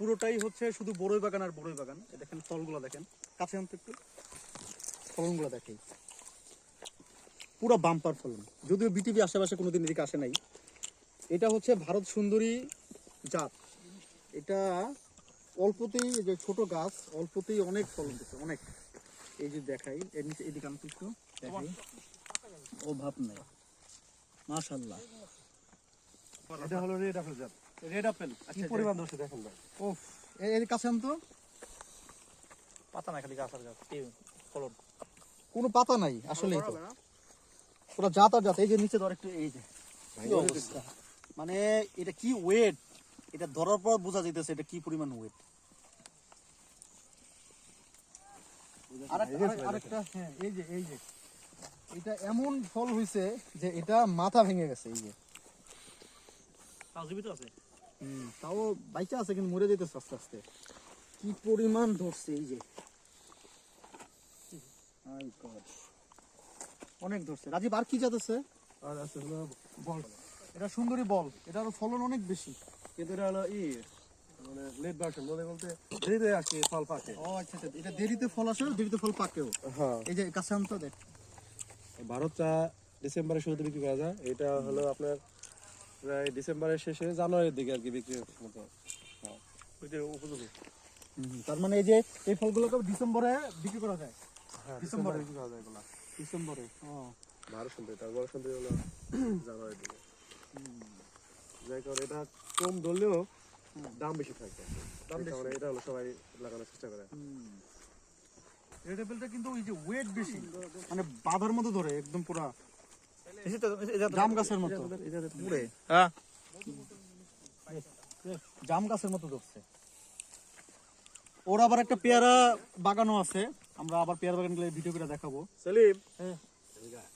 পুরোটাই হচ্ছে শুধু বড়ই বাগান আর বড়ই বাগান। দেখেন ফলগুলো দেখেন, কাছে আনতে একটু ফলনগুলো দেখেই, পুরো বাম্পার ফলন। যদিও বিটিভি আশেপাশে কোনোদিন এদিকে আসে নাই। এটা হচ্ছে ভারত সুন্দরী জাত। এটা অল্পতেই, এই যে ছোট গাছ, অল্পতেই অনেক ফলন দিচ্ছে, অনেক। এই যে দেখাই, এর নিচে এদিকে আমি একটু দেখাই, অভাব নাই, মাশাআল্লাহ। এটা হলো রেড আপেল জাত। রেড আপেল কি পরিমাণ ধরছে দেখেন ভাই। ওফ, এর কাছে আনতো, পাতা না খালি গাছ আর গাছ, এই ফলন। কোনো পাতা নাই আসলেই তো, পুরো জাত আর জাত। এই যে নিচে ধর একটু, এই যে কি অবস্থা, মানে এটা কি ওয়েট, এটা ধরার পর বোঝা যাইতেছে এটা কি পরিমাণ ওয়েট। আরেকটা, হ্যাঁ, এই যে এটা এমন ফল হইছে যে এটা মাথা ভেঙে গেছে। এই যে তাও জীবিত আছে। তাও বাইচা আছে, কিন্তু মরে যেতেছে আস্তে আস্তে। কি পরিমাণ ধরছে, এই যে My God, অনেক ধরছে। রাজীব, আর কি জাত আছে? আর আছে হলো বল। এটা সুন্দরী বল, এটার ফলন অনেক বেশি। কিন্তু এটা হলো মানে লেট ভার্সন, বলতে দেরিতে আসে ফল পাকে। ও আচ্ছা আচ্ছা, এটা দেরিতে ফল আসে, দেরিতে ফল পাকেও। হ্যাঁ, এই যে কাছে আনতো দেখ, ভারতটা ডিসেম্বরের শুরুতে বিক্রি করা যায়। এটা হলো আপনার প্রায় ডিসেম্বরের শেষে জানুয়ারির দিকে আর কি বিক্রি মতো। উপযোগী। তার মানে এই যে এই ফলগুলোকে ডিসেম্বরে বিক্রি করা যায়। হ্যাঁ, ডিসেম্বরে বিক্রি করা যায় এগুলা। ডিসেম্বরে, ও ভারত সুন্দরী, তার বড় সুন্দরী হলো জানুয়ারির দিকে। যাই কারণে এটা কম ধরলেও দাম বেশি থাকে। দাম বেশি। এটা হলো সবাই লাগানোর চেষ্টা করে। রেড অ্যাপেলটা কিন্তু ওই যে ওয়েট বেশি, মানে বাঁধার মতো ধরে একদম পুরা জাম গাছের মতো পুরে, হ্যাঁ, জাম গাছের মতো ধরছে। ওর আবার একটা পেয়ারা বাগানও আছে, আমরা আবার পেয়ারা বাগান গেলে ভিডিও করে দেখাবো। সেলিম,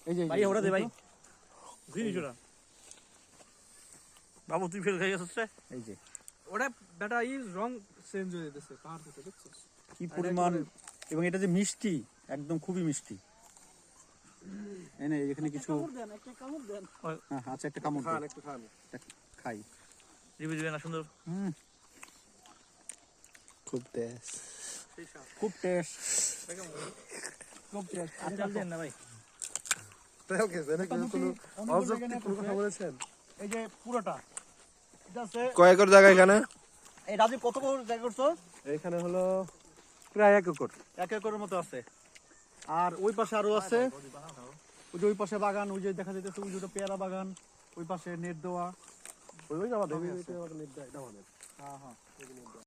এই যে ভাই ওরা দে ভাই, জিনিস ওরা। বাবু তুই ফেল খাই গেছিস রে। এই যে ওটা বেটা রং চেঞ্জ হয়ে যেতেছে পাহাড় থেকে, দেখছিস? কি পরিমাণ, এবং এটা যে মিষ্টি, একদম খুবই মিষ্টি। এই নে, এখানে কিছু, হ্যাঁ আচ্ছা, একটা কামড় খান দে, একটু খান। খাই। জিবি জিবি না সুন্দর। খুব টেস্ট। খুব টেস্ট, খুব টেস্ট। আর চাল দেন না ভাই। তেল খেয়েছে নাকি? কোনো অবজেক্টিভ কোনো কথা বলেছেন? এই যে পুরোটা এটা আছে। কয় একর জায়গা এখানে? এই রাজীব, কত বড় জায়গা করছো? এখানে হলো প্রায় 1 একর। 1 একরের মতো আছে। আর ওই পাশে আরো আছে, ওই যে ওই পাশে বাগান, ওই যে দেখা যাইতেছে, ওই যে ওটা পেয়ারা বাগান, ওই পাশে নেট দেওয়া। ওই আমাদের নেট দেওয়া, এটা আমাদের। হ্যাঁ হ্যাঁ।